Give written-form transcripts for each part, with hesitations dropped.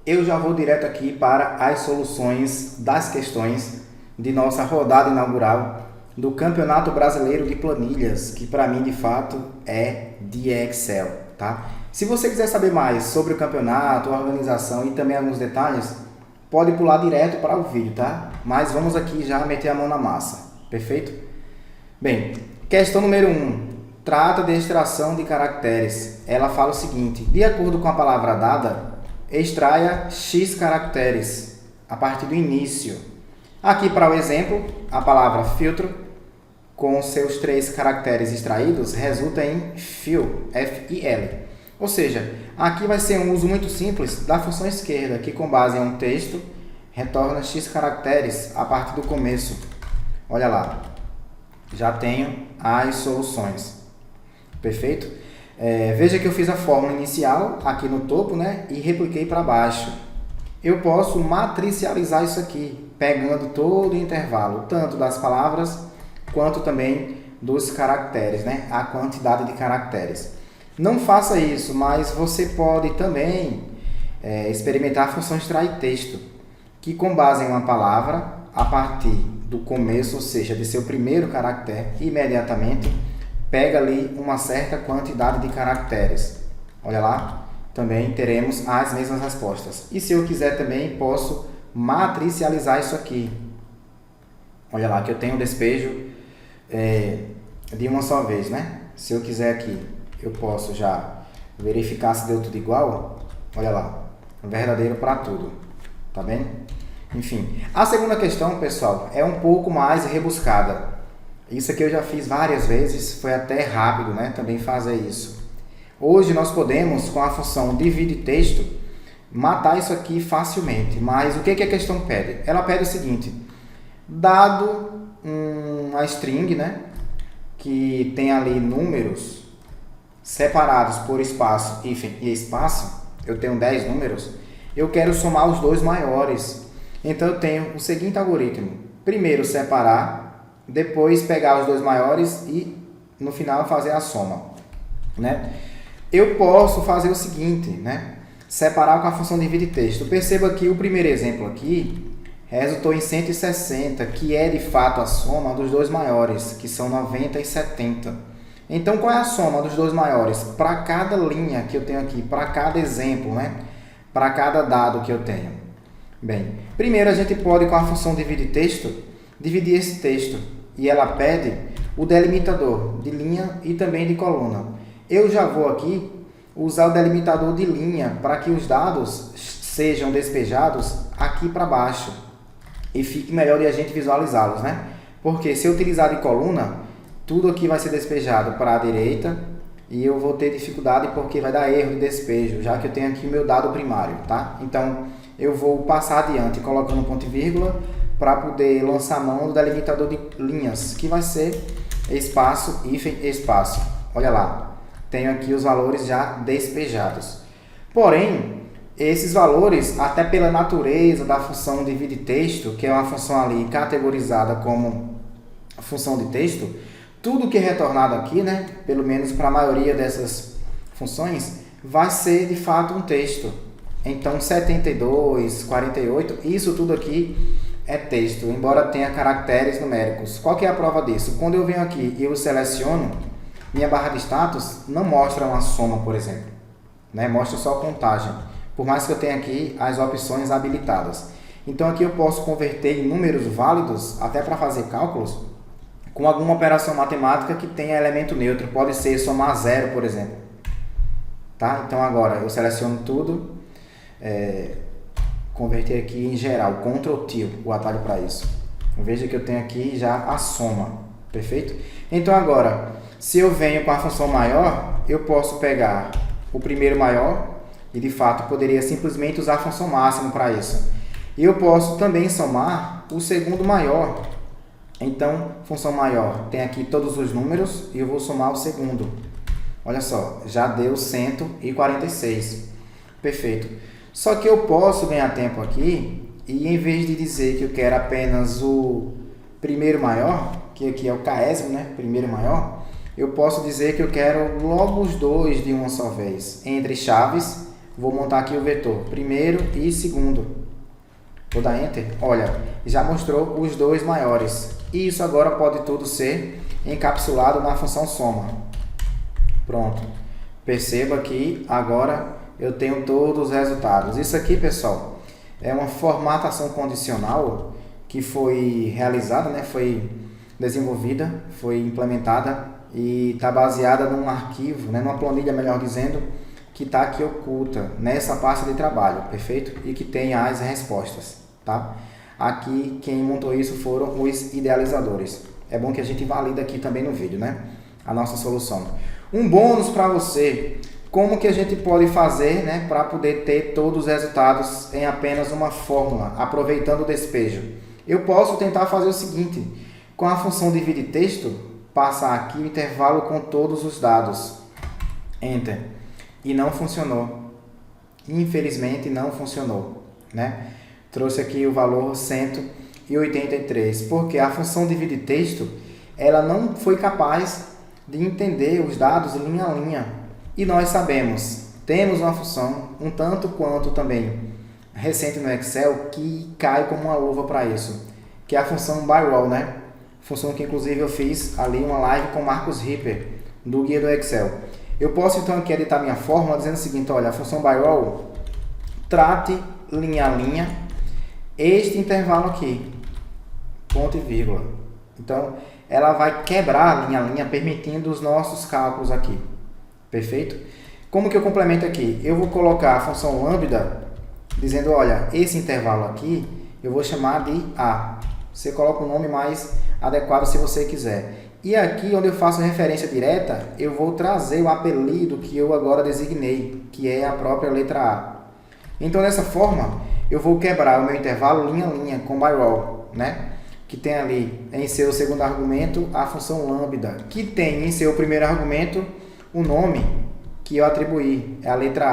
eu já vou direto aqui para as soluções das questões de nossa rodada inaugural do Campeonato Brasileiro de Planilhas, que para mim de fato é de Excel, tá? Se você quiser saber mais sobre o campeonato, a organização e também alguns detalhes, pode pular direto para o vídeo, tá? Mas vamos aqui já meter a mão na massa, perfeito? Bem, questão número 1. Trata de extração de caracteres. Ela fala o seguinte: de acordo com a palavra dada, extraia X caracteres a partir do início. Aqui para o exemplo, a palavra filtro, com seus 3 caracteres extraídos, resulta em fill, F-I-L. Ou seja, aqui vai ser um uso muito simples da função esquerda, que com base em um texto, retorna X caracteres a partir do começo. Olha lá, já tenho as soluções. Perfeito? Veja que eu fiz a fórmula inicial aqui no topo, né? E repliquei para baixo. Eu posso matricializar isso aqui, pegando todo o intervalo, tanto das palavras quanto também dos caracteres, né? A quantidade de caracteres. Não faça isso, mas você pode também experimentar a função extrair texto, que com base em uma palavra, a partir do começo, ou seja, de seu primeiro caractere, imediatamente pega ali uma certa quantidade de caracteres. Olha lá, também teremos as mesmas respostas. E se eu quiser também, posso matricializar isso aqui. Olha lá, que eu tenho um despejo de uma só vez, né? Se eu quiser aqui, eu posso já verificar se deu tudo igual. Olha lá, verdadeiro para tudo. Tá bem? Enfim, a segunda questão, pessoal, é um pouco mais rebuscada. Isso aqui eu já fiz várias vezes, foi até rápido, né? Também fazer isso. Hoje nós podemos, com a função divide texto, matar isso aqui facilmente. Mas o que a questão pede? Ela pede o seguinte: dado uma string, né? Que tem ali números separados por espaço, hífen e espaço, eu tenho 10 números, eu quero somar os dois maiores. Então eu tenho o seguinte algoritmo: primeiro separar, depois pegar os dois maiores e no final fazer a soma, né? Eu posso fazer o seguinte, né? Separar com a função divide texto. Perceba que o primeiro exemplo aqui resultou em 160, que é de fato a soma dos dois maiores, que são 90 e 70. Então qual é a soma dos dois maiores? Para cada linha que eu tenho aqui, para cada exemplo, né? Para cada dado que eu tenho. Bem, primeiro a gente pode, com a função divide texto, dividir esse texto. E ela pede o delimitador de linha e também de coluna. Eu já vou aqui usar o delimitador de linha para que os dados sejam despejados aqui para baixo. E fique melhor de a gente visualizá-los, né? Porque se eu utilizar de coluna, tudo aqui vai ser despejado para a direita e eu vou ter dificuldade porque vai dar erro de despejo, já que eu tenho aqui o meu dado primário, tá? Então, eu vou passar adiante colocando ponto e vírgula para poder lançar a mão do delimitador de linhas, que vai ser espaço, hífen, espaço. Olha lá, tenho aqui os valores já despejados. Porém, esses valores, até pela natureza da função divide texto, que é uma função ali categorizada como função de texto, tudo que é retornado aqui, né, pelo menos para a maioria dessas funções, vai ser de fato um texto. Então, 72, 48, isso tudo aqui é texto, embora tenha caracteres numéricos. Qual que é a prova disso? Quando eu venho aqui e eu seleciono, minha barra de status não mostra uma soma, por exemplo, né? Mostra só a contagem, por mais que eu tenha aqui as opções habilitadas. Então aqui eu posso converter em números válidos, até para fazer cálculos, com alguma operação matemática que tenha elemento neutro. Pode ser somar zero, por exemplo. Tá? Então agora eu seleciono tudo, converter aqui em geral, Ctrl+T, o atalho para isso. Veja que eu tenho aqui já a soma, perfeito? Então agora, se eu venho com a função maior, eu posso pegar o primeiro maior, e de fato poderia simplesmente usar a função máximo para isso. E eu posso também somar o segundo maior. Então, função maior tem aqui todos os números e eu vou somar o segundo. Olha só, já deu 146. Perfeito. Só que eu posso ganhar tempo aqui e em vez de dizer que eu quero apenas o primeiro maior, que aqui é o késimo, né? Primeiro maior, eu posso dizer que eu quero logo os dois de uma só vez. Entre chaves, Vou montar aqui o vetor primeiro e segundo. Vou dar Enter. Olha, já mostrou os dois maiores. E isso agora pode tudo ser encapsulado na função soma. Pronto. Perceba que agora eu tenho todos os resultados. Isso aqui, pessoal, é uma formatação condicional que foi realizada, né? Foi desenvolvida, foi implementada e está baseada num arquivo, né? Numa planilha, melhor dizendo, que está aqui oculta nessa pasta de trabalho, perfeito? E que tem as respostas, tá? Aqui quem montou isso foram os idealizadores. É bom que a gente valida aqui também no vídeo, né? A nossa solução. Um bônus para você, como que a gente pode fazer, né, para poder ter todos os resultados em apenas uma fórmula, aproveitando o despejo. Eu posso tentar fazer o seguinte, com a função divide texto, passar aqui o intervalo com todos os dados. Enter. E não funcionou. Infelizmente não funcionou, né? Trouxe aqui o valor 183, porque a função divide texto, ela não foi capaz de entender os dados linha a linha. E nós sabemos, temos uma função um tanto quanto também recente no Excel que cai como uma luva para isso, que é a função by-row, né? Função que inclusive eu fiz ali uma live com Marcos Ripper, do Guia do Excel. Eu posso então aqui editar minha fórmula dizendo o seguinte, olha, a função by-row trate linha a linha este intervalo aqui, ponto e vírgula. Então, ela vai quebrar linha a linha, permitindo os nossos cálculos aqui. Perfeito? Como que eu complemento aqui? Eu vou colocar a função lambda, dizendo, olha, esse intervalo aqui, eu vou chamar de A. Você coloca o nome mais adequado se você quiser. E aqui, onde eu faço referência direta, eu vou trazer o apelido que eu agora designei, que é a própria letra A. Então, dessa forma, eu vou quebrar o meu intervalo linha a linha com by-row, né? Que tem ali em seu segundo argumento a função lambda, que tem em seu primeiro argumento o nome que eu atribuí, é a letra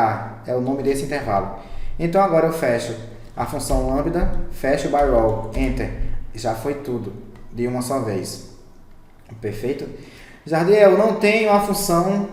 A, é o nome desse intervalo. Então agora eu fecho a função lambda, fecho o by-row, enter, já foi tudo, de uma só vez. Perfeito? Jardiel, eu não tenho a função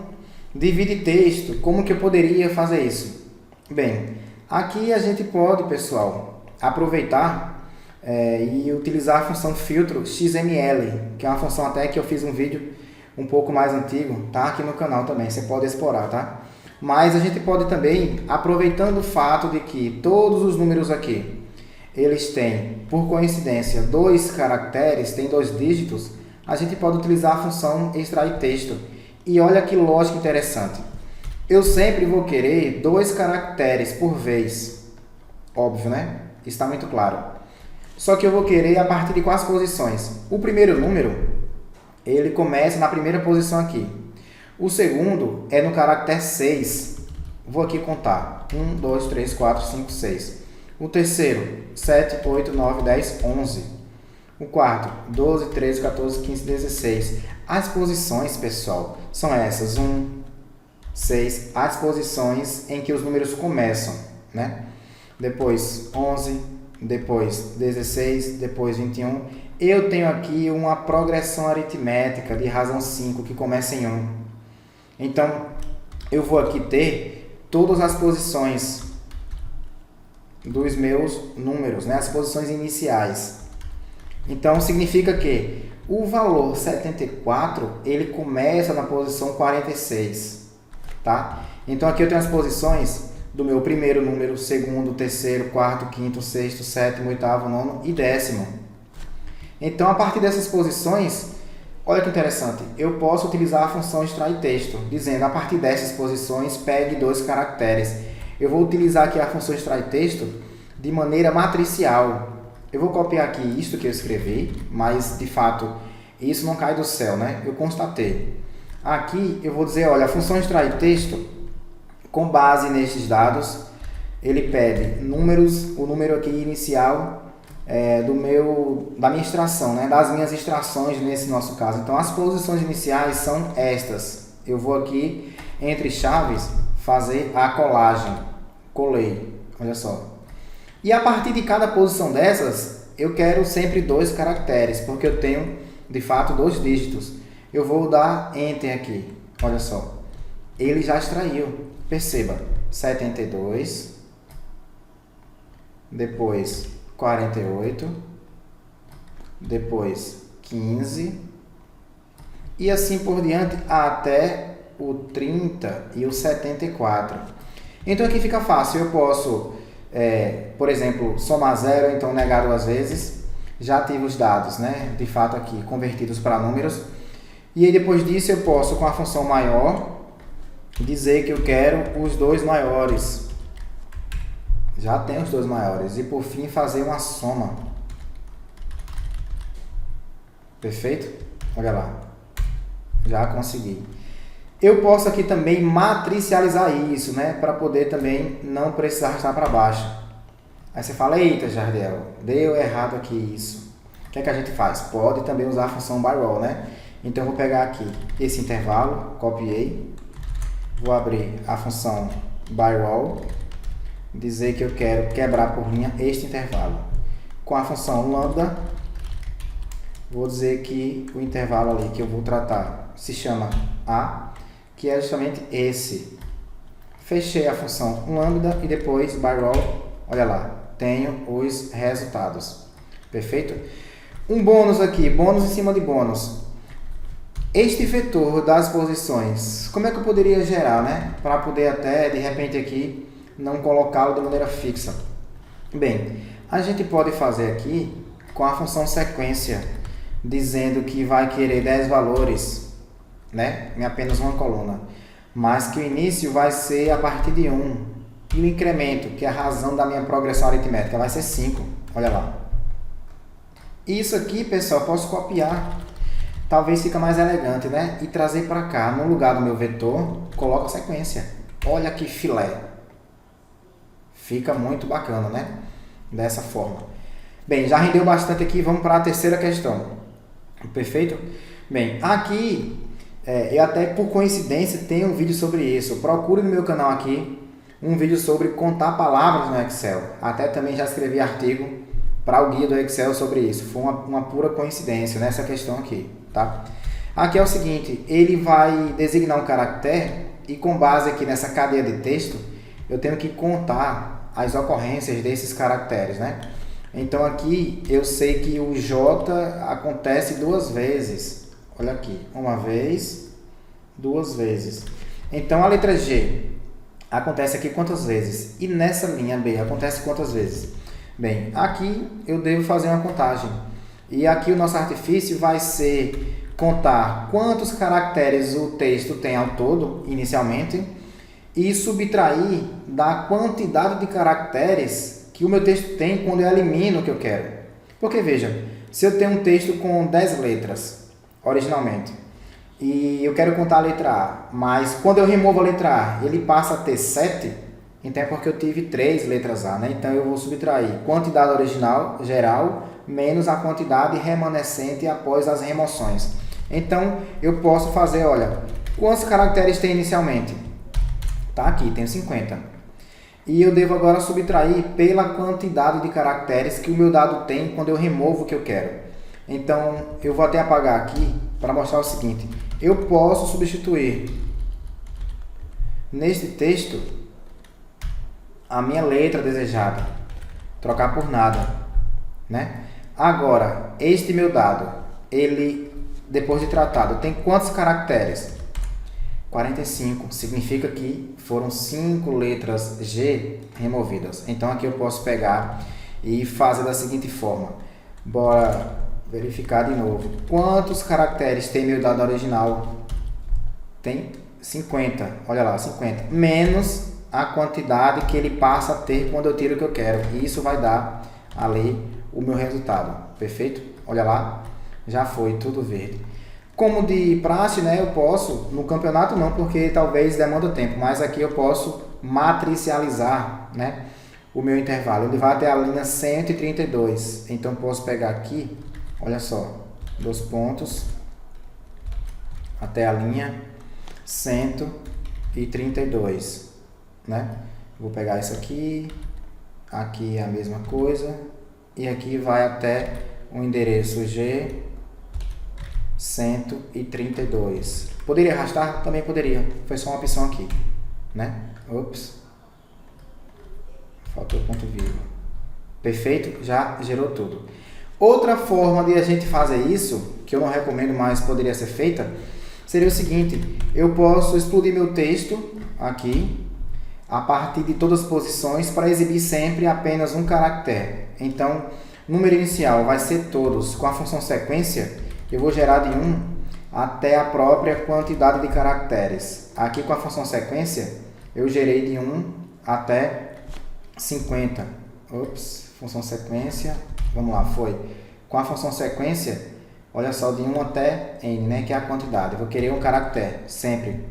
divide texto, como que eu poderia fazer isso? Bem, aqui a gente pode, pessoal, aproveitar e utilizar a função filtro XML, que é uma função até que eu fiz um vídeo um pouco mais antigo, tá aqui no canal também, você pode explorar, tá? Mas a gente pode também, aproveitando o fato de que todos os números aqui, eles têm, por coincidência, 2 caracteres, tem 2 dígitos, a gente pode utilizar a função extrair texto. E olha que lógica interessante. Eu sempre vou querer 2 caracteres por vez. Óbvio, né? Está muito claro. Só que eu vou querer a partir de quais posições? O primeiro número, ele começa na primeira posição aqui. O segundo é no caractere 6. Vou aqui contar. 1, 2, 3, 4, 5, 6. O terceiro, 7, 8, 9, 10, 11. O quarto, 12, 13, 14, 15, 16. As posições, pessoal, são essas. 1, 6. As posições em que os números começam, né? Depois 11, depois 16, depois 21. Eu tenho aqui uma progressão aritmética de razão 5 que começa em 1. Então, eu vou aqui ter todas as posições dos meus números, né? As posições iniciais. Então, significa que o valor 74, ele começa na posição 46, tá? Então, aqui eu tenho as posições do meu primeiro número, segundo, terceiro, quarto, quinto, sexto, sétimo, oitavo, nono e décimo. Então, a partir dessas posições, olha que interessante, eu posso utilizar a função extrair texto, dizendo a partir dessas posições, pegue 2 caracteres. Eu vou utilizar aqui a função extrair texto de maneira matricial. Eu vou copiar aqui isto que eu escrevi, mas de fato isso não cai do céu, né? Eu constatei. Aqui eu vou dizer, olha, a função extrair texto, com base nestes dados, ele pede números, o número aqui inicial da minha extração, né? Das minhas extrações nesse nosso caso. Então as posições iniciais são estas. Eu vou aqui, entre chaves, fazer a colagem. Colei, olha só. E a partir de cada posição dessas, eu quero sempre 2 caracteres, porque eu tenho, de fato, 2 dígitos. Eu vou dar Enter aqui, olha só. Ele já extraiu, perceba. 72, depois 48, depois 15 e assim por diante até o 30 e o 74. Então aqui fica fácil, eu posso, por exemplo, somar zero, então negar duas vezes, já tive os dados, né, de fato aqui convertidos para números, e aí depois disso eu posso com a função maior dizer que eu quero os dois maiores, já tenho os dois maiores, e por fim fazer uma soma. Perfeito? Olha lá, já consegui. Eu posso aqui também matricializar isso, né? Para poder também não precisar arrastar para baixo. Aí você fala, eita Jardel, deu errado aqui isso. O que é que a gente faz? Pode também usar a função byroll, né? Então eu vou pegar aqui esse intervalo, copiei. Vou abrir a função byroll, dizer que eu quero quebrar por linha este intervalo. Com a função lambda, vou dizer que o intervalo ali que eu vou tratar se chama A, que é justamente esse. Fechei a função lambda e depois byroll, olha lá, tenho os resultados. Perfeito? Um bônus aqui, bônus em cima de bônus. Este vetor das posições, como é que eu poderia gerar, né? Para poder até, de repente aqui, não colocá-lo de maneira fixa. Bem, a gente pode fazer aqui com a função sequência, dizendo que vai querer 10 valores, né, em apenas uma coluna, mas que o início vai ser a partir de 1 e o incremento, que é a razão da minha progressão aritmética, vai ser 5. Olha lá. Isso aqui, pessoal, posso copiar, talvez fica mais elegante, né, e trazer para cá, no lugar do meu vetor, coloco a sequência. Olha que filé. Fica muito bacana, né, dessa forma. Bem, já rendeu bastante aqui, vamos para a terceira questão. Perfeito? Bem, aqui, eu até por coincidência tenho um vídeo sobre isso. Procure no meu canal aqui um vídeo sobre contar palavras no Excel. Até também já escrevi artigo para o guia do Excel sobre isso. Foi uma pura coincidência nessa questão aqui, tá? Aqui é o seguinte, ele vai designar um caractere e com base aqui nessa cadeia de texto, eu tenho que contar as ocorrências desses caracteres, né? Então aqui eu sei que o J acontece duas vezes. Olha aqui, uma vez, duas vezes. Então a letra G acontece aqui quantas vezes? E nessa linha B acontece quantas vezes? Bem, aqui eu devo fazer uma contagem. E aqui o nosso artifício vai ser contar quantos caracteres o texto tem ao todo, inicialmente, e subtrair da quantidade de caracteres que o meu texto tem quando eu elimino o que eu quero. Porque, veja, se eu tenho um texto com 10 letras, originalmente, e eu quero contar a letra A, mas quando eu removo a letra A, ele passa a ter 7, então é porque eu tive 3 letras A, né? Então eu vou subtrair quantidade original, geral, menos a quantidade remanescente após as remoções. Então, eu posso fazer, olha, quantos caracteres tem inicialmente? Tá aqui, tenho 50. E eu devo agora subtrair pela quantidade de caracteres que o meu dado tem quando eu removo o que eu quero. Então, eu vou até apagar aqui para mostrar o seguinte. Eu posso substituir neste texto a minha letra desejada. Trocar por nada, né? Agora, este meu dado, ele, depois de tratado, tem quantos caracteres? 45, significa que foram 5 letras G removidas. Então aqui eu posso pegar e fazer da seguinte forma. Bora verificar de novo. Quantos caracteres tem meu dado original? Tem 50, olha lá, 50. Menos a quantidade que ele passa a ter quando eu tiro o que eu quero. E isso vai dar ali o meu resultado. Perfeito? Olha lá, já foi tudo verde. Como de praxe, né, eu posso, no campeonato não, porque talvez demanda tempo, mas aqui eu posso matricializar, né, o meu intervalo. Ele vai até a linha 132, então posso pegar aqui, olha só, 2 pontos, até a linha 132, né? Vou pegar isso aqui é a mesma coisa, e aqui vai até o endereço G 132. Poderia arrastar? Também poderia. Foi só uma opção aqui, né? Ops. Faltou ponto vírgula. Perfeito? Já gerou tudo. Outra forma de a gente fazer isso, que eu não recomendo, mas poderia ser feita, seria o seguinte: eu posso explodir meu texto aqui a partir de todas as posições para exibir sempre apenas um caractere. Então, número inicial vai ser todos. Com a função sequência, eu vou gerar de 1 até a própria quantidade de caracteres. Aqui com a função sequência, eu gerei de 1 até 50. Função sequência, vamos lá, foi. Com a função sequência, olha só, de 1 até n, né, que é a quantidade. Eu vou querer um caractere, sempre,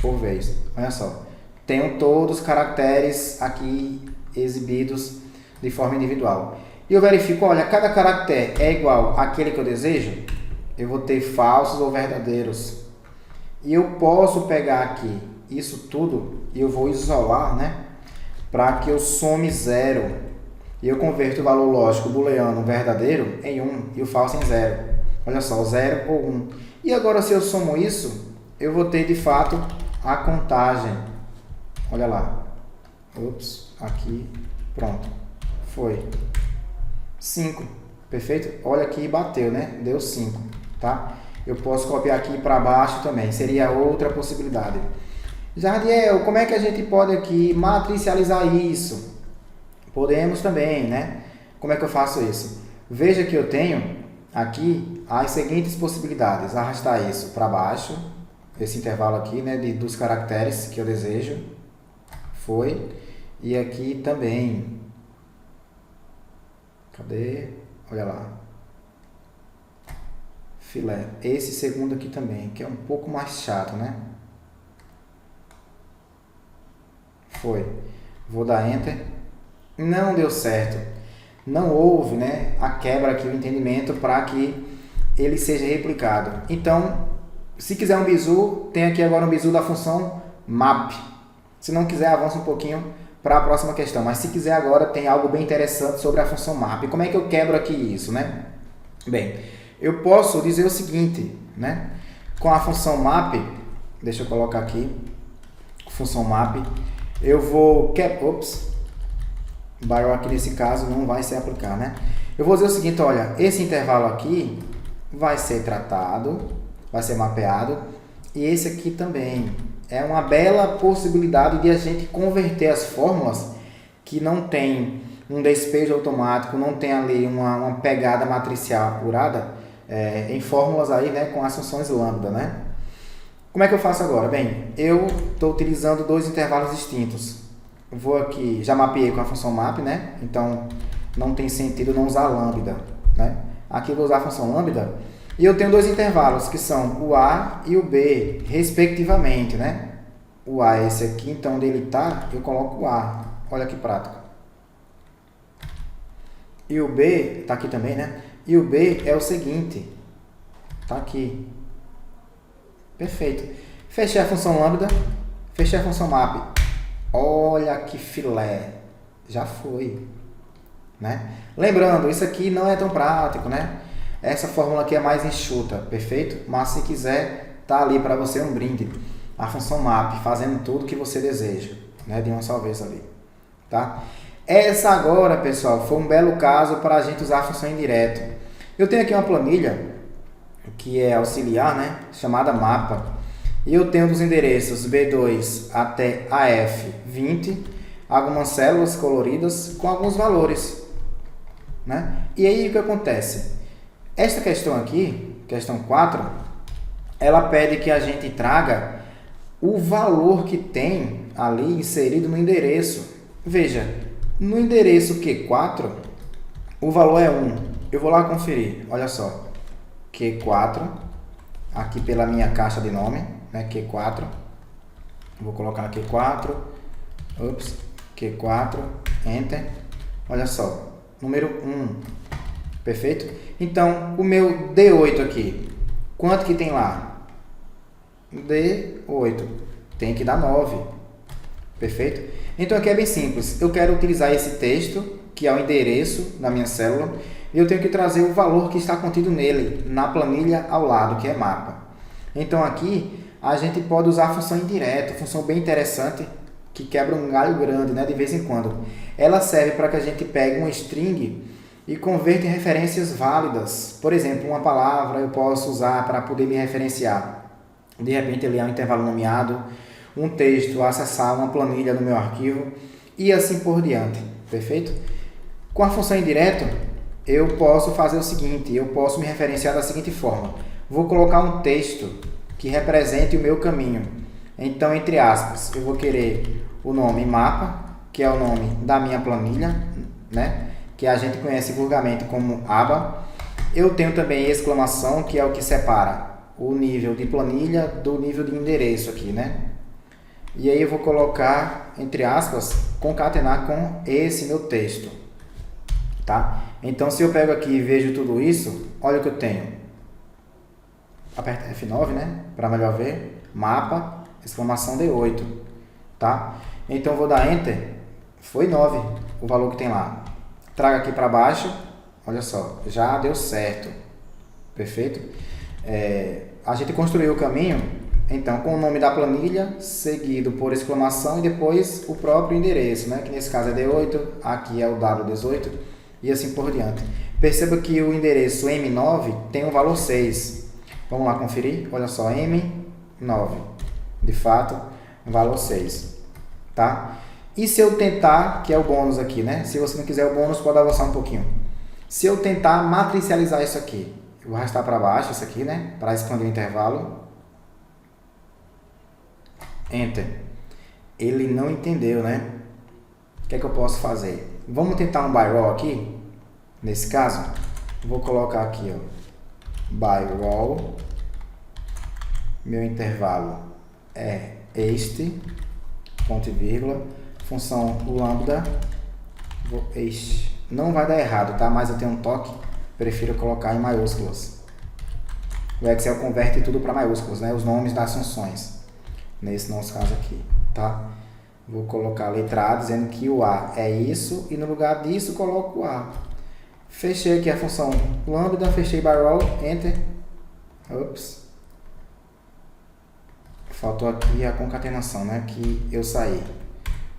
por vez. Olha só, tenho todos os caracteres aqui exibidos de forma individual. E eu verifico, olha, cada caractere é igual àquele que eu desejo, eu vou ter falsos ou verdadeiros. E eu posso pegar aqui isso tudo e eu vou isolar, né, para que eu some 0. E eu converto o valor lógico booleano verdadeiro em 1 e o falso em 0. Olha só, 0 ou 1. E agora, se eu somo isso, eu vou ter de fato a contagem. Olha lá. Aqui, pronto. Foi 5. Perfeito? Olha aqui, bateu, né? Deu 5, tá? Eu posso copiar aqui para baixo também. Seria outra possibilidade. Jardiel, como é que a gente pode aqui matricializar isso? Podemos também, né? Como é que eu faço isso? Veja que eu tenho aqui as seguintes possibilidades. Arrastar isso para baixo, esse intervalo aqui, né, dos caracteres que eu desejo. Foi. E aqui também. Cadê? Olha lá. Filé. Esse segundo aqui também, que é um pouco mais chato, né? Foi. Vou dar Enter. Não deu certo. Não houve, né, a quebra aqui, o entendimento para que ele seja replicado. Então, se quiser um bizu, tem aqui agora um bizu da função map. Se não quiser, avança um pouquinho para a próxima questão. Mas se quiser agora, tem algo bem interessante sobre a função map. Como é que eu quebro aqui isso, né? Bem, eu posso dizer o seguinte, né? Com a função map, deixa eu colocar aqui, função map, eu vou... Barrel aqui nesse caso não vai se aplicar, né? Eu vou dizer o seguinte, olha, esse intervalo aqui vai ser tratado, vai ser mapeado, e esse aqui também. É uma bela possibilidade de a gente converter as fórmulas que não tem um despejo automático, não tem ali uma pegada matricial apurada, em fórmulas aí, né, com as funções lambda, né? Como é que eu faço agora? Bem, eu estou utilizando dois intervalos distintos. Vou aqui, já mapeei com a função map, né? Então, não tem sentido não usar lambda, né? Aqui eu vou usar a função lambda. E eu tenho dois intervalos, que são o A e o B, respectivamente, né? O A é esse aqui, então onde ele está, eu coloco o A. Olha que prático. E o B, está aqui também, né? E o B é o seguinte, está aqui. Perfeito. Fechei a função lambda, fechei a função map. Olha que filé, já foi, né? Lembrando, isso aqui não é tão prático, né? Essa fórmula aqui é mais enxuta, perfeito? Mas se quiser, tá ali para você um brinde. A função map, fazendo tudo que você deseja, né? De uma só vez ali, tá? Essa agora, pessoal, foi um belo caso para a gente usar a função indireta. Eu tenho aqui uma planilha que é auxiliar, né? Chamada mapa. E eu tenho dos endereços B2 até AF20, algumas células coloridas com alguns valores, né? E aí o que acontece? Esta questão aqui, questão 4, ela pede que a gente traga o valor que tem ali inserido no endereço. Veja, no endereço Q4, o valor é 1. Eu vou lá conferir, olha só. Q4, aqui pela minha caixa de nome, né, Q4, vou colocar Q4, Q4, Enter, olha só, número 1, perfeito? Então, o meu D8 aqui, quanto que tem lá? D8, tem que dar 9, perfeito? Então, aqui é bem simples, eu quero utilizar esse texto, que é o endereço da minha célula, e eu tenho que trazer o valor que está contido nele, na planilha ao lado, que é mapa. Então, aqui, a gente pode usar a função indireta, função bem interessante, que quebra um galho grande, né, de vez em quando. Ela serve para que a gente pegue uma string e converta em referências válidas. Por exemplo, uma palavra eu posso usar para poder me referenciar. De repente, ele é um intervalo nomeado, um texto, acessar uma planilha no meu arquivo e assim por diante. Perfeito? Com a função indireto, eu posso fazer o seguinte, eu posso me referenciar da seguinte forma. Vou colocar um texto que represente o meu caminho. Então, entre aspas, eu vou querer o nome mapa, que é o nome da minha planilha, né? Que a gente conhece vulgarmente como aba. Eu tenho também exclamação, que é o que separa o nível de planilha do nível de endereço aqui, né? E aí eu vou colocar, entre aspas, concatenar com esse meu texto, tá? Então, se eu pego aqui e vejo tudo isso, olha o que eu tenho. Aperta F9, né? Para melhor ver. Mapa, exclamação D8, tá? Então, eu vou dar Enter. Foi 9 o valor que tem lá. Trago aqui para baixo. Olha só, já deu certo. Perfeito? A gente construiu o caminho, então, com o nome da planilha, seguido por exclamação e depois o próprio endereço, né? Que nesse caso é D8, aqui é o W18 e assim por diante. Perceba que o endereço M9 tem um valor 6. Vamos lá conferir? Olha só, M9, de fato, valor 6, tá? E se eu tentar, que é o bônus aqui, né? Se você não quiser o bônus, pode avançar um pouquinho. Se eu tentar matricializar isso aqui, eu vou arrastar para baixo isso aqui, né? Para expandir o intervalo. Enter. Ele não entendeu, né? O que é que eu posso fazer? Vamos tentar um by row aqui. Nesse caso, vou colocar aqui, ó, by row. Meu intervalo é este, ponto e vírgula, função lambda. Não vai dar errado, tá? Mas eu tenho um toque, prefiro colocar em maiúsculas. O Excel converte tudo para maiúsculas, né? Os nomes das funções. Nesse nosso caso aqui, tá? Vou colocar a letra A dizendo que o A é isso e no lugar disso coloco o A. Fechei aqui a função lambda, fechei by row, enter. Ops. Faltou aqui a concatenação, né? Que eu saí,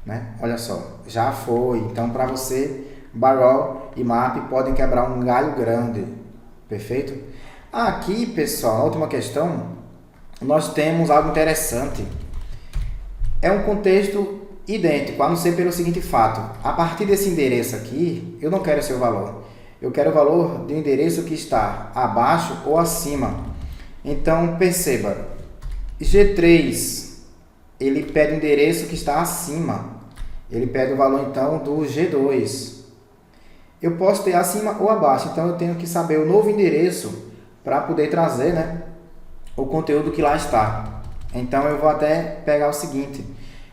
né? Olha só, já foi. Então, para você, by row e map podem quebrar um galho grande. Perfeito? Aqui, pessoal, na última questão, nós temos algo interessante. É um contexto idêntico, a não ser pelo seguinte fato. A partir desse endereço aqui, eu não quero o seu valor. Eu quero o valor do endereço que está abaixo ou acima. Então, perceba. G3, ele pede o endereço que está acima. Ele pede o valor, então, do G2. Eu posso ter acima ou abaixo. Então, eu tenho que saber o novo endereço para poder trazer, né, o conteúdo que lá está. Então, eu vou até pegar o seguinte.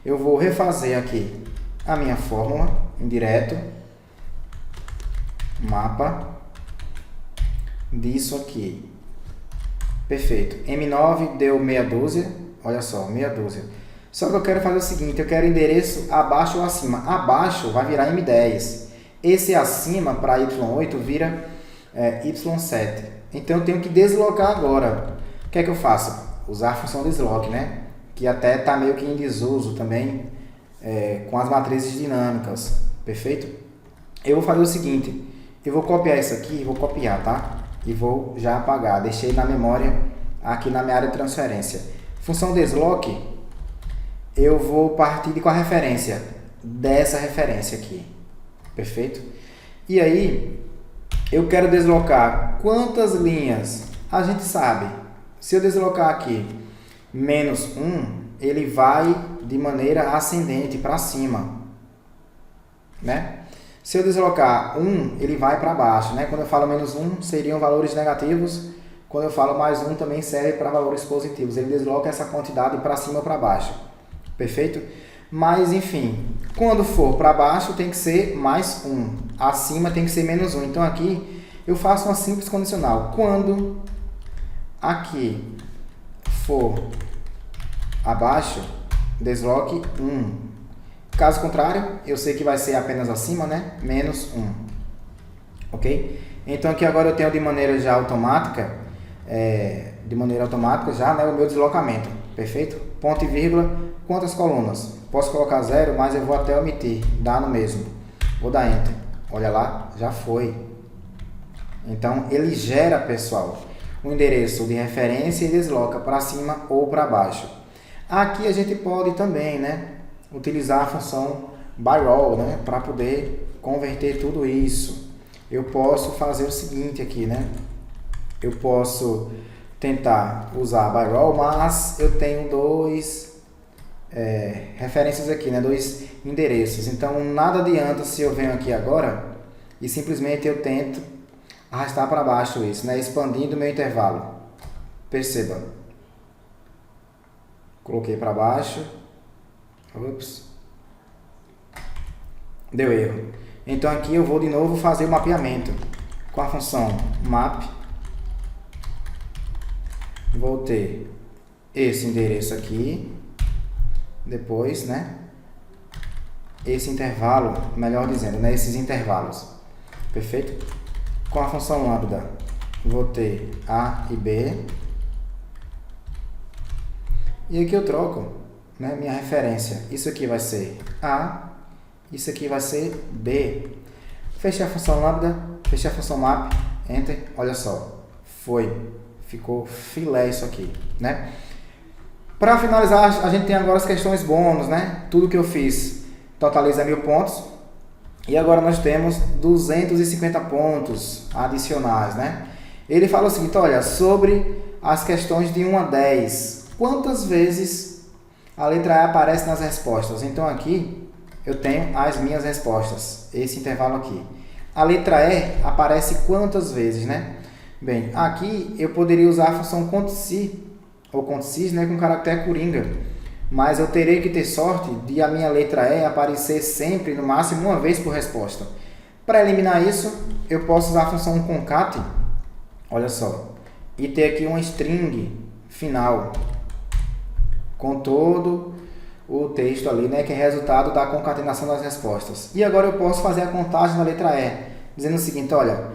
Eu vou refazer aqui a minha fórmula indireto. Mapa disso aqui. Perfeito. M9 deu meia dúzia. Olha só, meia dúzia. Só que eu quero fazer o seguinte. Eu quero endereço abaixo ou acima. Abaixo vai virar M10. Esse acima para Y8 vira Y7. Então, eu tenho que deslocar agora. O que é que eu faço? Usar a função desloque, né? Que até está meio que em desuso também com as matrizes dinâmicas. Perfeito? Eu vou fazer o seguinte. Eu vou copiar isso aqui, vou copiar, tá? E vou já apagar. Deixei na memória aqui na minha área de transferência. Função desloque, eu vou partir com a referência dessa referência aqui. Perfeito? E aí, eu quero deslocar quantas linhas? A gente sabe. Se eu deslocar aqui menos 1, ele vai de maneira ascendente para cima, né? Se eu deslocar 1, ele vai para baixo, né? Quando eu falo menos 1, seriam valores negativos. Quando eu falo mais 1, também serve para valores positivos. Ele desloca essa quantidade para cima ou para baixo. Perfeito? Mas, enfim, quando for para baixo, tem que ser mais 1. Acima tem que ser menos 1. Então, aqui, eu faço uma simples condicional. Quando aqui for abaixo, desloque 1. Caso contrário, eu sei que vai ser apenas acima, né? Menos 1. Ok? Então, aqui agora eu tenho de maneira já automática, já, né, o meu deslocamento. Perfeito? Ponto e vírgula. Quantas colunas? Posso colocar 0, mas eu vou até omitir, dá no mesmo. Vou dar Enter. Olha lá, já foi. Então, ele gera, pessoal, o endereço de referência e desloca para cima ou para baixo. Aqui a gente pode também, né, utilizar a função byroll, né, para poder converter tudo isso. Eu posso fazer o seguinte aqui, né? Eu posso tentar usar byroll, mas eu tenho dois referências aqui, né? Dois endereços. Então, nada adianta se eu venho aqui agora e simplesmente eu tento arrastar para baixo isso, né? Expandindo o meu intervalo. Perceba. Coloquei para baixo. Ups. Deu erro. Então aqui eu vou de novo fazer o mapeamento com a função map. Vou ter esse endereço aqui. Depois, né? Esse intervalo, melhor dizendo, né? Esses intervalos. Perfeito? Com a função lambda, vou ter A e B. E aqui eu troco, né, minha referência. Isso aqui vai ser A, isso aqui vai ser B. Fechei a função lambda, fechei a função map, enter, olha só, foi, ficou filé isso aqui, né? Para finalizar, a gente tem agora as questões bônus, né? Tudo que eu fiz totaliza 1000 pontos. E agora nós temos 250 pontos adicionais, né? Ele fala o seguinte, olha, sobre as questões de 1 a 10, quantas vezes a letra E aparece nas respostas? Então aqui eu tenho as minhas respostas, esse intervalo aqui. A letra E aparece quantas vezes, né? Bem, aqui eu poderia usar a função cont.si, ou cont.sys, né, com caractere coringa. Mas eu terei que ter sorte de a minha letra E aparecer sempre, no máximo, uma vez por resposta. Para eliminar isso, eu posso usar a função concat, olha só, e ter aqui uma string final, com todo o texto ali, né, que é resultado da concatenação das respostas. E agora eu posso fazer a contagem da letra E, dizendo o seguinte, olha,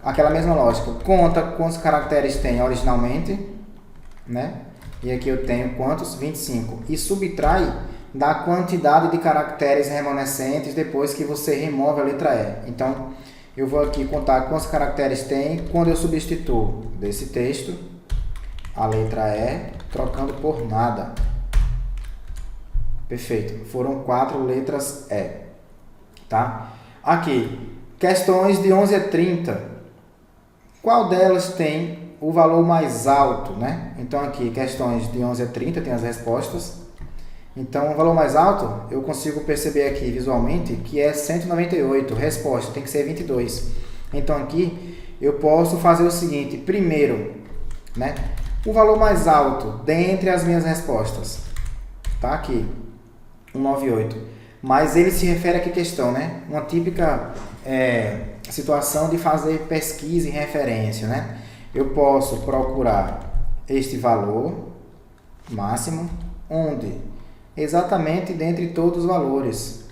aquela mesma lógica, conta quantos caracteres tem originalmente, né? E aqui eu tenho quantos? 25. E subtrai da quantidade de caracteres remanescentes depois que você remove a letra E. Então, eu vou aqui contar quantos caracteres tem quando eu substituo desse texto a letra E, trocando por nada. Perfeito. Foram 4 letras E. Tá? Aqui, questões de 11 a 30. Qual delas tem o valor mais alto, né? Então aqui, questões de 11 a 30, tem as respostas. Então, o valor mais alto, eu consigo perceber aqui visualmente que é 198, resposta, tem que ser 22. Então aqui, eu posso fazer o seguinte, primeiro, né? O valor mais alto dentre as minhas respostas, tá aqui, 198. Mas ele se refere a que questão, né? Uma típica situação de fazer pesquisa e referência, né? Eu posso procurar este valor máximo, onde? Exatamente dentre todos os valores.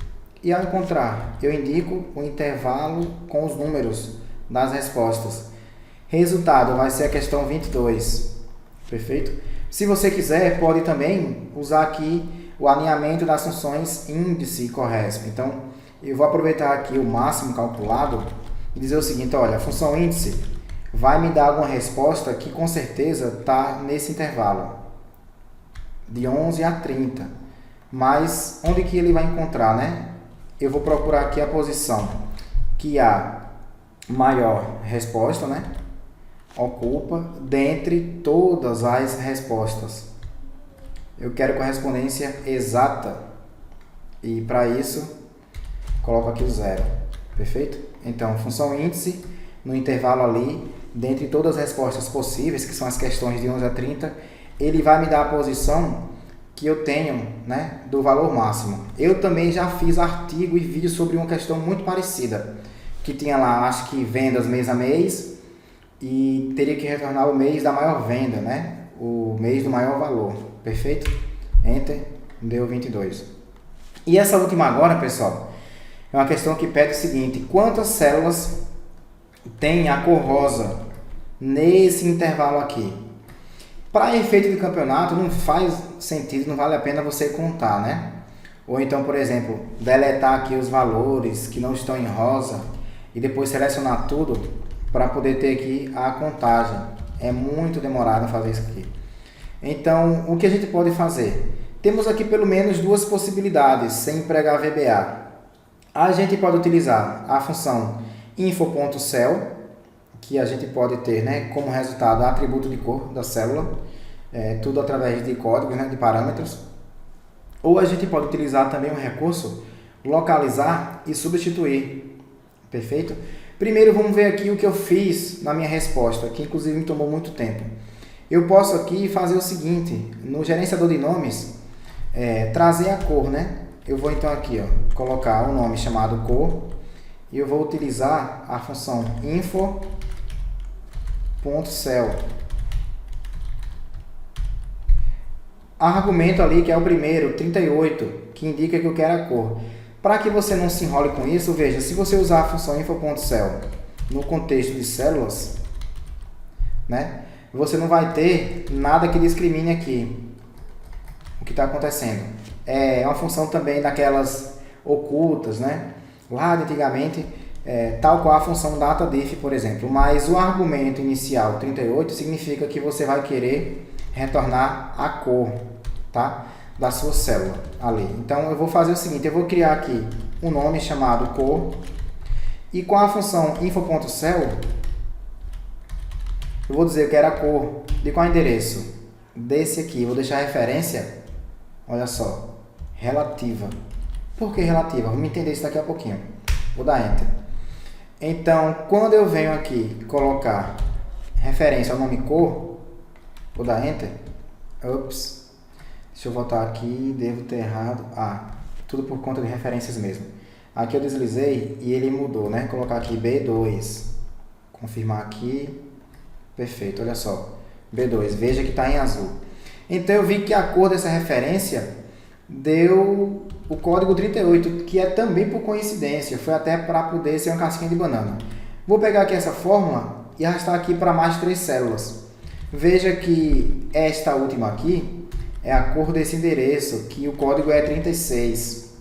E ao encontrar, eu indico o intervalo com os números das respostas. Resultado vai ser a questão 22. Perfeito? Se você quiser, pode também usar aqui o alinhamento das funções índice e corresp. Então, eu vou aproveitar aqui o máximo calculado e dizer o seguinte, olha, a função índice vai me dar alguma resposta que com certeza está nesse intervalo, de 11 a 30. Mas onde que ele vai encontrar, né? Eu vou procurar aqui a posição que a maior resposta, né, ocupa dentre todas as respostas. Eu quero correspondência exata e para isso coloco aqui o 0. Perfeito? Então, função índice no intervalo ali, dentre todas as respostas possíveis, que são as questões de 11 a 30, ele vai me dar a posição que eu tenho, né, do valor máximo. Eu também já fiz artigo e vídeo sobre uma questão muito parecida, que tinha lá, acho que vendas mês a mês, e teria que retornar o mês da maior venda, né, o mês do maior valor. Perfeito? Enter, deu 22. E essa última agora, pessoal, é uma questão que pede o seguinte, quantas células tem a cor rosa nesse intervalo aqui? Para efeito de campeonato não faz sentido, não vale a pena você contar, né? Ou então, por exemplo, deletar aqui os valores que não estão em rosa e depois selecionar tudo para poder ter aqui a contagem. É muito demorado fazer isso aqui. Então, o que a gente pode fazer? Temos aqui pelo menos duas possibilidades sem empregar VBA. A gente pode utilizar a função info.cell, que a gente pode ter, né, como resultado atributo de cor da célula, tudo através de códigos, né, de parâmetros. Ou a gente pode utilizar também o recurso localizar e substituir. Perfeito? Primeiro vamos ver aqui o que eu fiz na minha resposta, que inclusive me tomou muito tempo. Eu posso aqui fazer o seguinte, no gerenciador de nomes, trazer a cor, né? Eu vou então aqui, ó, colocar um nome chamado cor e eu vou utilizar a função info.cell. Argumento ali que é o primeiro, 38, que indica que eu quero a cor. Para que você não se enrole com isso, veja, se você usar a função info.cell no contexto de células, né, você não vai ter nada que discrimine aqui o que está acontecendo. É uma função também daquelas ocultas, né, lá de antigamente, tal qual a função dataDiff, por exemplo. Mas o argumento inicial 38 significa que você vai querer retornar a cor, tá, da sua célula ali. Então eu vou fazer o seguinte, eu vou criar aqui um nome chamado cor e com a função info.cell eu vou dizer que eu quero a cor de qual endereço? Desse aqui. Eu vou deixar a referência, olha só, relativa. Por que relativa? Vamos entender isso daqui a pouquinho. Vou dar Enter. Então, quando eu venho aqui colocar referência ao nome cor, vou dar Enter. Ops. Deixa eu voltar aqui, devo ter errado. Tudo por conta de referências mesmo. Aqui eu deslizei e ele mudou, né? Vou colocar aqui B2. Confirmar aqui. Perfeito, olha só. B2, veja que está em azul. Então eu vi que a cor dessa referência deu o código 38, que é também por coincidência. Foi até para poder ser uma casquinha de banana. Vou pegar aqui essa fórmula e arrastar aqui para mais 3 células. Veja que esta última aqui é a cor desse endereço, que o código é 36.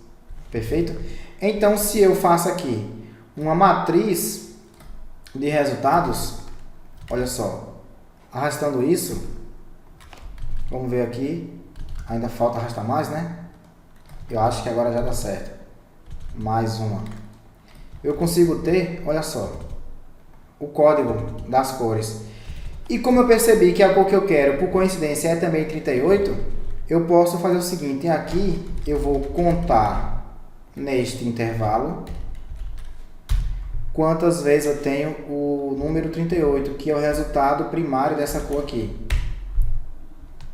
Perfeito? Então, se eu faço aqui uma matriz de resultados, olha só, arrastando isso, vamos ver aqui, ainda falta arrastar mais, né? Eu acho que agora já dá certo. Mais uma. Eu consigo ter, olha só, o código das cores. E como eu percebi que a cor que eu quero, por coincidência, é também 38, eu posso fazer o seguinte, aqui eu vou contar neste intervalo quantas vezes eu tenho o número 38, que é o resultado primário dessa cor aqui.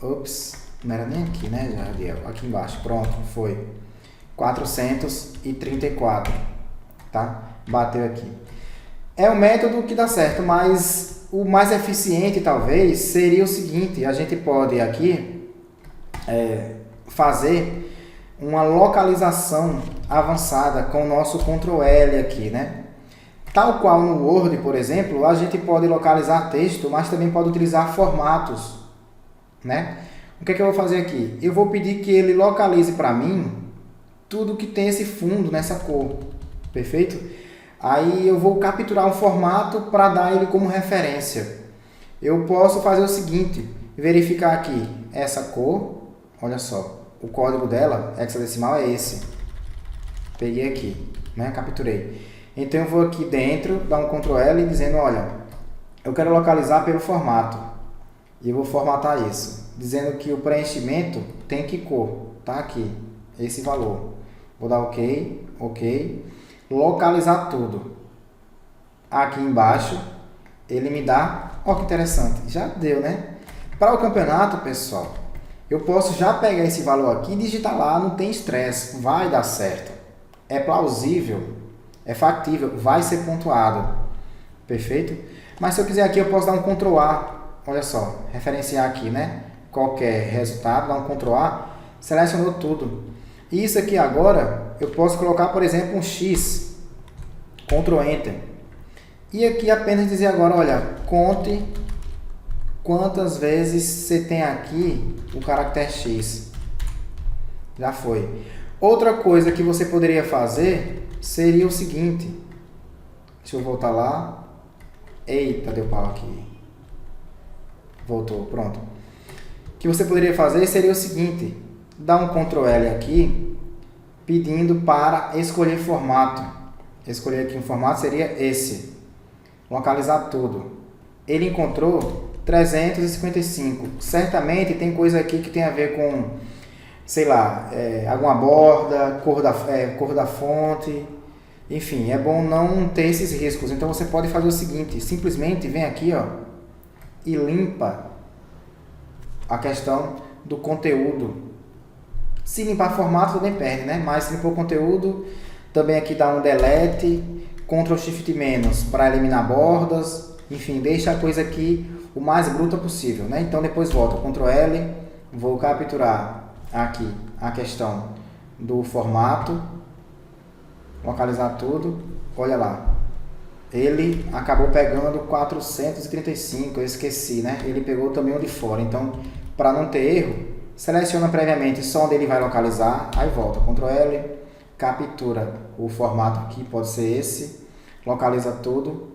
Ops, não era nem aqui, né, Jardiel? Aqui embaixo, pronto, foi. 434, tá? Bateu aqui. É um método que dá certo, mas o mais eficiente, talvez, seria o seguinte, a gente pode aqui fazer uma localização avançada com o nosso Ctrl L aqui, né? Tal qual no Word, por exemplo, a gente pode localizar texto, mas também pode utilizar formatos, né? O que é que eu vou fazer aqui? Eu vou pedir que ele localize para mim tudo que tem esse fundo nessa cor, perfeito? Aí eu vou capturar um formato para dar ele como referência. Eu posso fazer o seguinte, verificar aqui essa cor, olha só, o código dela, hexadecimal, é esse. Peguei aqui, né? Capturei. Então eu vou aqui dentro, dar um Ctrl L dizendo, olha, eu quero localizar pelo formato. E eu vou formatar isso, dizendo que o preenchimento tem que cor, tá aqui, esse valor. Vou dar OK, OK. Localizar tudo. Aqui embaixo, ele me dá, ó que interessante, já deu, né? Para o campeonato, pessoal, eu posso já pegar esse valor aqui e digitar lá, não tem estresse, vai dar certo. É plausível, é factível, vai ser pontuado. Perfeito? Mas se eu quiser aqui, eu posso dar um Ctrl A, olha só, referenciar aqui, né? Qualquer resultado, dar um Ctrl A, selecionou tudo. E isso aqui agora, eu posso colocar, por exemplo, um X, Ctrl Enter. E aqui apenas dizer agora, olha, conte quantas vezes você tem aqui o caractere X. Já foi. Outra coisa que você poderia fazer seria o seguinte. Deixa eu voltar lá. Eita, deu pau aqui. Voltou, pronto. O que você poderia fazer seria o seguinte. Dar um Ctrl L aqui, pedindo para escolher formato. Escolher aqui um formato seria esse. Localizar tudo. Ele encontrou 355. Certamente tem coisa aqui que tem a ver com, sei lá, alguma borda, cor da fonte. Enfim, é bom não ter esses riscos. Então você pode fazer o seguinte, simplesmente vem aqui, ó, e limpa a questão do conteúdo. Se limpar formato também perde, né? Mas se limpar o conteúdo, também aqui dá um delete, Ctrl Shift menos para eliminar bordas. Enfim, deixa a coisa aqui o mais bruta possível, né? Então depois volta, Ctrl L, vou capturar aqui a questão do formato, localizar tudo, olha lá, ele acabou pegando 435, eu esqueci, né? Ele pegou também o de fora, então para não ter erro, seleciona previamente só onde ele vai localizar, aí volta, Ctrl L, captura o formato aqui, pode ser esse, localiza tudo,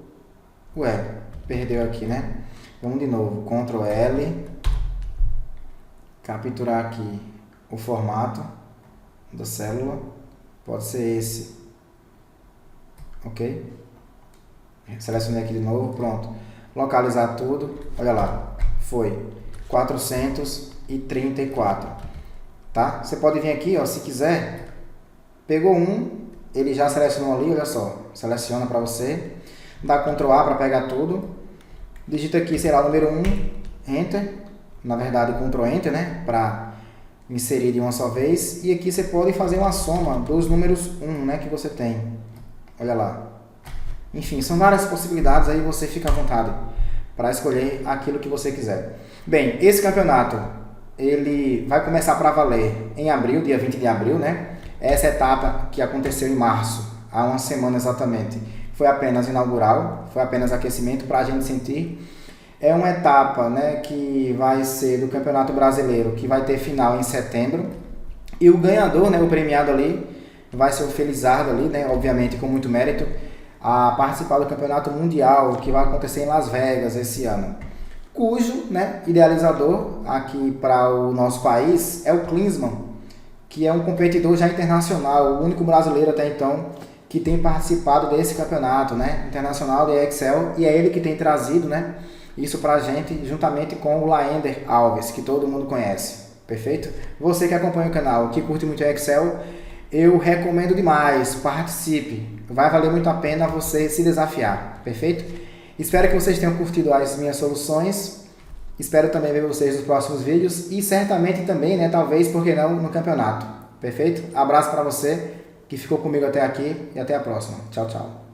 ué, perdeu aqui, né? Vamos de novo, Ctrl L, capturar aqui o formato da célula, pode ser esse, ok? Selecionei aqui de novo, pronto, localizar tudo, olha lá, foi 434, tá? Você pode vir aqui, ó, se quiser, pegou um, ele já selecionou ali, olha só, seleciona para você, dá Ctrl A para pegar tudo, digita aqui, sei lá, o número 1, Enter, na verdade Ctrl Enter, né, para inserir de uma só vez, e aqui você pode fazer uma soma dos números 1, né, que você tem, olha lá. Enfim, são várias possibilidades, aí você fica à vontade para escolher aquilo que você quiser. Bem, esse campeonato, ele vai começar para valer em abril, dia 20 de abril, né? Essa etapa que aconteceu em março, há uma semana exatamente, foi apenas inaugural, foi apenas aquecimento para a gente sentir. É uma etapa, né, que vai ser do Campeonato Brasileiro, que vai ter final em setembro. E o ganhador, né, o premiado ali, vai ser o Felizardo ali, né, obviamente com muito mérito, a participar do Campeonato Mundial, que vai acontecer em Las Vegas esse ano. Cujo, né, idealizador aqui para o nosso país é o Klinsmann, que é um competidor já internacional, o único brasileiro até então que tem participado desse campeonato, né, internacional de Excel, e é ele que tem trazido, né, isso pra gente, juntamente com o Laender Alves, que todo mundo conhece, perfeito? Você que acompanha o canal, que curte muito Excel, eu recomendo demais, participe, vai valer muito a pena você se desafiar, perfeito? Espero que vocês tenham curtido as minhas soluções, espero também ver vocês nos próximos vídeos e certamente também, né, talvez, por que não, no campeonato, perfeito? Abraço para você que ficou comigo até aqui e até a próxima. Tchau, tchau.